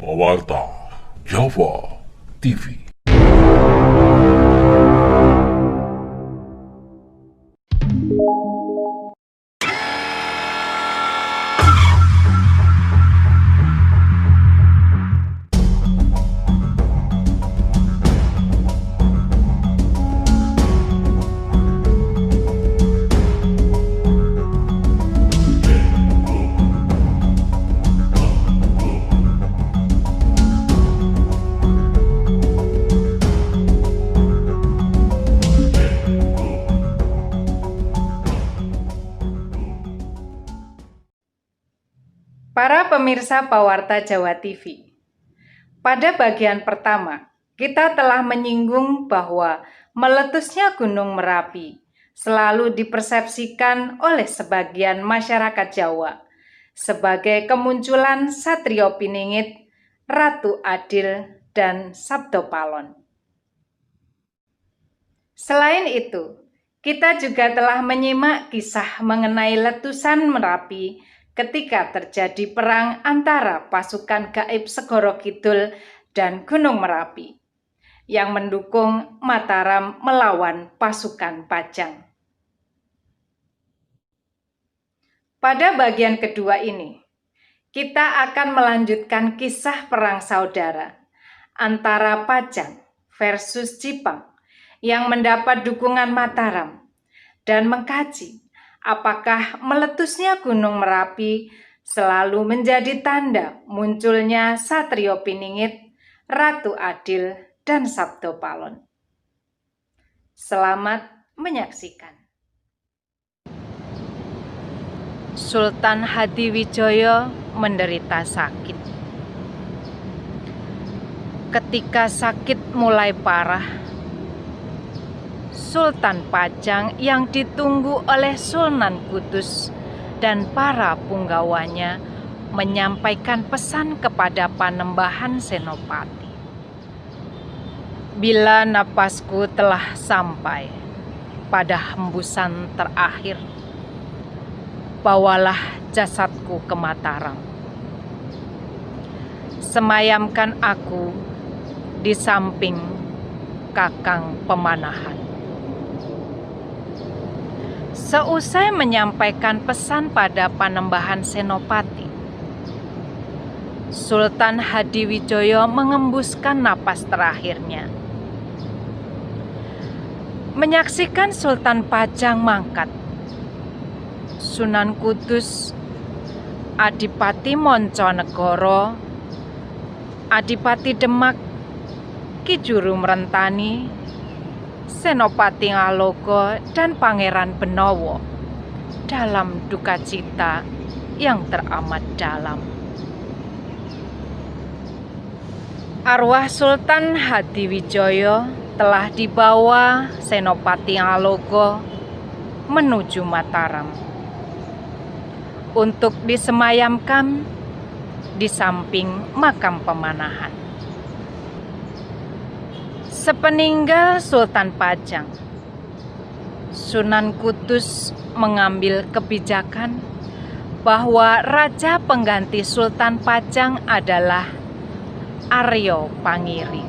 Pewarta Java TV. Para pemirsa Pewarta Jawa TV, pada bagian pertama, kita telah menyinggung bahwa meletusnya Gunung Merapi selalu dipersepsikan oleh sebagian masyarakat Jawa sebagai kemunculan Satrio Piningit, Ratu Adil, dan Sabdo Palon. Selain itu, kita juga telah menyimak kisah mengenai letusan Merapi ketika terjadi perang antara pasukan gaib Segoro Kidul dan Gunung Merapi yang mendukung Mataram melawan pasukan Pajang. Pada bagian kedua ini, kita akan melanjutkan kisah perang saudara antara Pajang versus Jipang yang mendapat dukungan Mataram dan mengkaji apakah meletusnya Gunung Merapi selalu menjadi tanda munculnya Satrio Piningit, Ratu Adil, dan Sabdo Palon. Selamat menyaksikan. Sultan Hadiwijaya menderita sakit. Ketika sakit mulai parah, Sultan Pajang yang ditunggu oleh Sunan Kudus dan para punggawanya menyampaikan pesan kepada Panembahan Senopati. Bila napasku telah sampai pada hembusan terakhir, bawalah jasadku ke Mataram. Semayamkan aku di samping Kakang Pemanahan. Seusai menyampaikan pesan pada Panembahan Senopati, Sultan Hadiwijaya mengembuskan napas terakhirnya. Menyaksikan Sultan Pajang mangkat, Sunan Kudus, Adipati Monconegoro, Adipati Demak, Ki Juru Mrentani, Senopati Ngalogo, dan Pangeran Benowo dalam duka cita yang teramat dalam. Arwah Sultan Hadiwijaya telah dibawa Senopati Ngalogo menuju Mataram untuk disemayamkan di samping makam Pemanahan. Sepeninggal Sultan Pajang, Sunan Kudus mengambil kebijakan bahwa raja pengganti Sultan Pajang adalah Aryo Pangiri,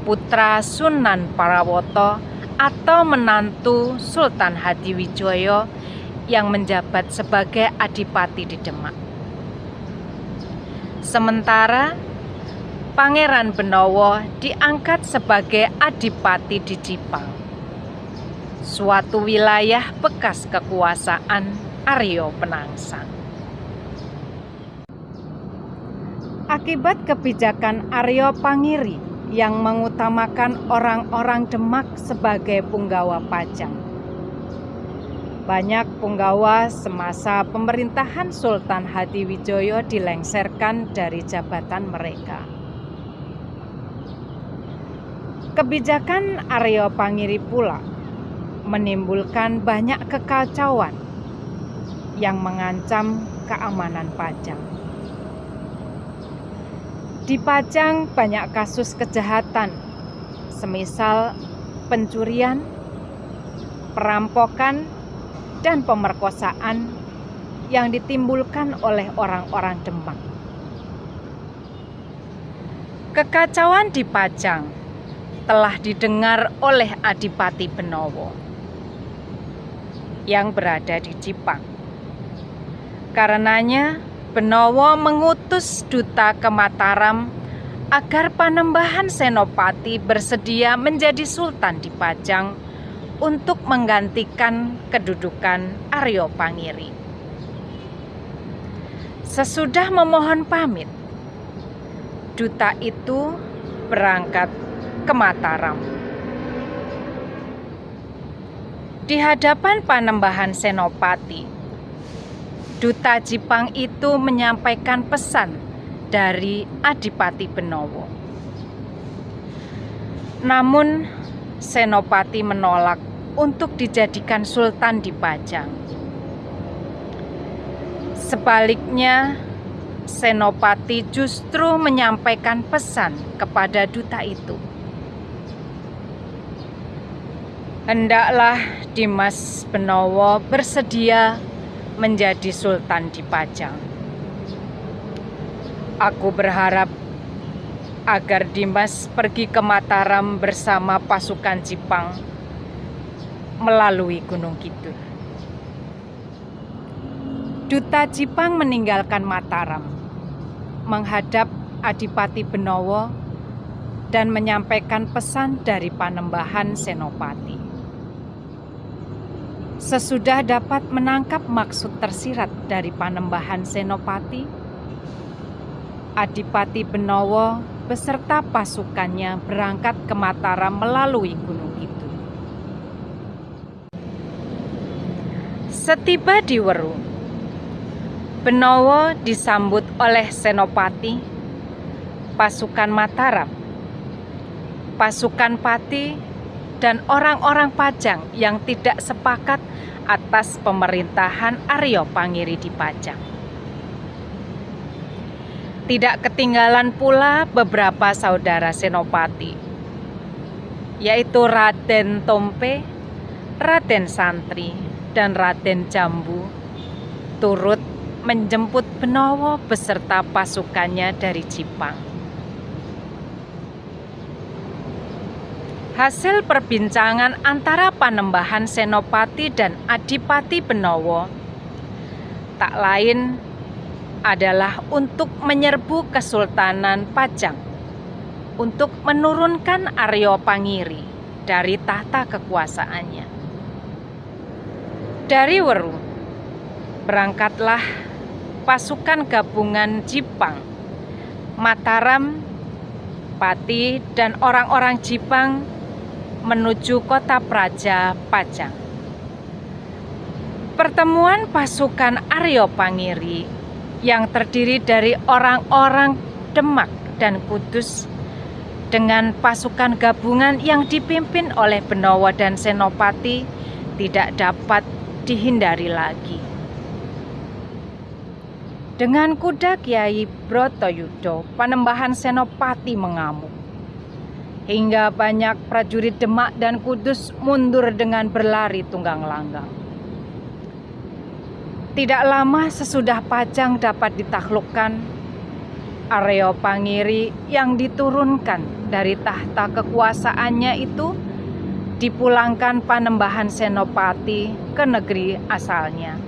putra Sunan Parawoto atau menantu Sultan Hadiwijaya yang menjabat sebagai adipati di Demak. Sementara Pangeran Benowo diangkat sebagai adipati di Jipang, suatu wilayah bekas kekuasaan Aryo Penangsang. Akibat kebijakan Aryo Pangiri yang mengutamakan orang-orang Demak sebagai punggawa Pajang, banyak punggawa semasa pemerintahan Sultan Hadiwijaya dilengsarkan dari jabatan mereka. Kebijakan Aryo Pangiri pula menimbulkan banyak kekacauan yang mengancam keamanan Pajang. Di Pajang banyak kasus kejahatan, semisal pencurian, perampokan, dan pemerkosaan yang ditimbulkan oleh orang-orang Demak. Kekacauan di Pajang telah didengar oleh Adipati Benowo yang berada di Jipang. Karenanya Benowo mengutus duta ke Mataram agar Panembahan Senopati bersedia menjadi sultan di Pajang untuk menggantikan kedudukan Aryo Pangiri. Sesudah memohon pamit, duta itu berangkat ke Mataram. Di hadapan Panembahan Senopati, duta Jipang itu menyampaikan pesan dari Adipati Benowo. Namun Senopati menolak untuk dijadikan sultan di Pajang. Sebaliknya, Senopati justru menyampaikan pesan kepada duta itu. Hendaklah Dimas Benowo bersedia menjadi sultan di Pajang. Aku berharap agar Dimas pergi ke Mataram bersama pasukan Jipang melalui Gunung Kidul. Duta Jipang meninggalkan Mataram, menghadap Adipati Benowo dan menyampaikan pesan dari Panembahan Senopati. Sesudah dapat menangkap maksud tersirat dari Panembahan Senopati, Adipati Benowo beserta pasukannya berangkat ke Mataram melalui Gunung Kidul. Setiba di Weru, Benowo disambut oleh Senopati, pasukan Mataram, pasukan Pati, dan orang-orang Pajang yang tidak sepakat atas pemerintahan Aryo Pangiri di Pajang. Tidak ketinggalan pula beberapa saudara Senopati, yaitu Raden Tompe, Raden Santri, dan Raden Jambu, turut menjemput Benowo beserta pasukannya dari Jipang. Hasil perbincangan antara Panembahan Senopati dan Adipati Benowo tak lain adalah untuk menyerbu Kesultanan Pajang, untuk menurunkan Aryo Pangiri dari tahta kekuasaannya. Dari Weru, berangkatlah pasukan gabungan Jipang, Mataram, Pati, dan orang-orang Jipang menuju kota Praja Pajang. Pertemuan pasukan Aryo Pangiri yang terdiri dari orang-orang Demak dan Kudus dengan pasukan gabungan yang dipimpin oleh Benowo dan Senopati tidak dapat dihindari lagi. Dengan kuda Kiai Brotoyudo, Panembahan Senopati mengamuk, hingga banyak prajurit Demak dan Kudus mundur dengan berlari tunggang langgang. Tidak lama sesudah Pajang dapat ditaklukkan, Aryo Pangiri yang diturunkan dari tahta kekuasaannya itu dipulangkan Panembahan Senopati ke negeri asalnya.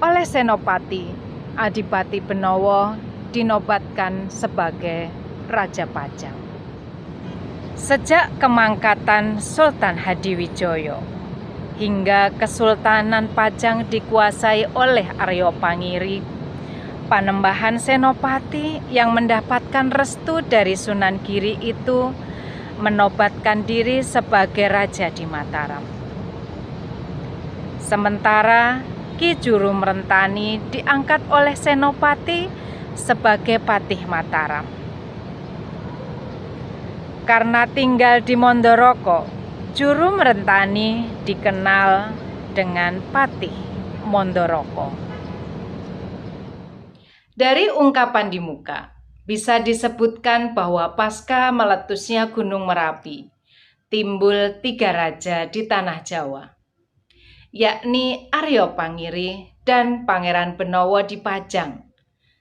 Oleh Senopati, Adipati Benowo dinobatkan sebagai Raja Pajang. Sejak kemangkatan Sultan Hadiwijoyo hingga Kesultanan Pajang dikuasai oleh Aryo Pangiri, Panembahan Senopati yang mendapatkan restu dari Sunan Giri itu menobatkan diri sebagai raja di Mataram. Sementara Ki Jurum Rentani diangkat oleh Senopati sebagai Patih Mataram. Karena tinggal di Mondoroko, Jurum Rentani dikenal dengan Patih Mondoroko. Dari ungkapan di muka, bisa disebutkan bahwa pasca meletusnya Gunung Merapi, timbul 3 raja di tanah Jawa, yakni Aryo Pangiri dan Pangeran Benowo di Pajang,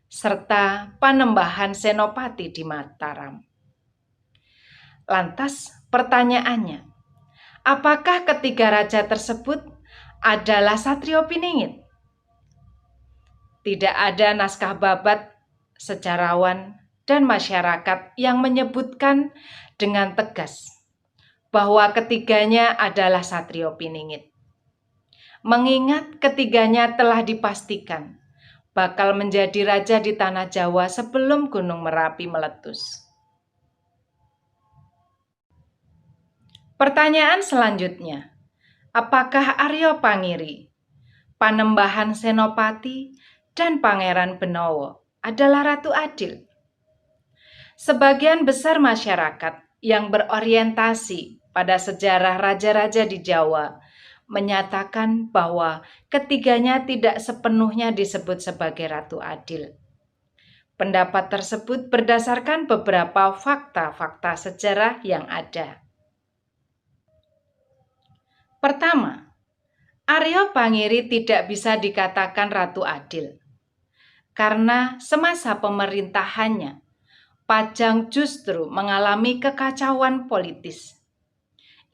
serta Panembahan Senopati di Mataram. Lantas pertanyaannya, apakah ketiga raja tersebut adalah Satrio Piningit? Tidak ada naskah babat, sejarawan, dan masyarakat yang menyebutkan dengan tegas bahwa ketiganya adalah Satrio Piningit. Mengingat ketiganya telah dipastikan bakal menjadi raja di tanah Jawa sebelum Gunung Merapi meletus. Pertanyaan selanjutnya, apakah Arya Pangiri, Panembahan Senopati, dan Pangeran Benowo adalah Ratu Adil? Sebagian besar masyarakat yang berorientasi pada sejarah raja-raja di Jawa menyatakan bahwa ketiganya tidak sepenuhnya disebut sebagai Ratu Adil. Pendapat tersebut berdasarkan beberapa fakta-fakta sejarah yang ada. Pertama, Arya Pangiri tidak bisa dikatakan Ratu Adil karena semasa pemerintahannya, Pajang justru mengalami kekacauan politis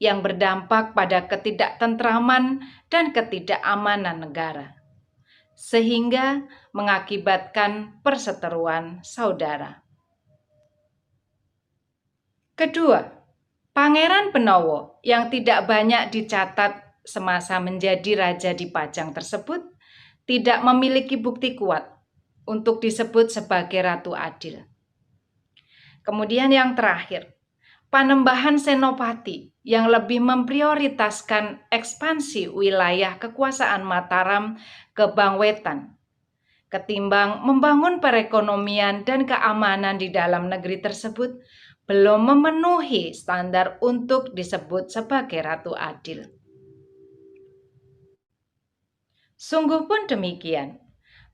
yang berdampak pada ketidaktentraman dan ketidakamanan negara, sehingga mengakibatkan perseteruan saudara. Kedua, Pangeran Benowo yang tidak banyak dicatat semasa menjadi raja di Pajang tersebut tidak memiliki bukti kuat untuk disebut sebagai Ratu Adil. Kemudian yang terakhir, Panembahan Senopati yang lebih memprioritaskan ekspansi wilayah kekuasaan Mataram ke Bangwetan ketimbang membangun perekonomian dan keamanan di dalam negeri tersebut belum memenuhi standar untuk disebut sebagai Ratu Adil. Sungguh pun demikian,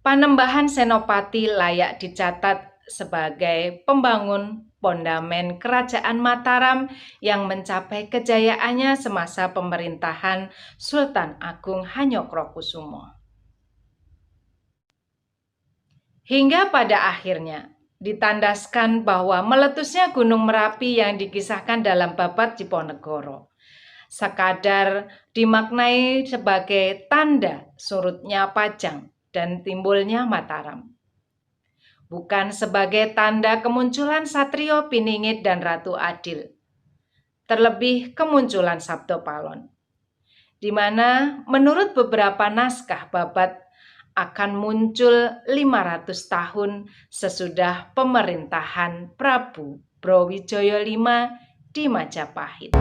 Panembahan Senopati layak dicatat sebagai pembangun fondamen kerajaan Mataram yang mencapai kejayaannya semasa pemerintahan Sultan Agung Hanyokrokusumo. Hingga pada akhirnya ditandaskan bahwa meletusnya Gunung Merapi yang dikisahkan dalam Babad Diponegoro sekadar dimaknai sebagai tanda surutnya Pajang dan timbulnya Mataram, bukan sebagai tanda kemunculan Satrio Piningit dan Ratu Adil, terlebih kemunculan Sabtopalon, di mana menurut beberapa naskah Babad akan muncul 500 tahun sesudah pemerintahan Prabu Brawijaya V di Majapahit.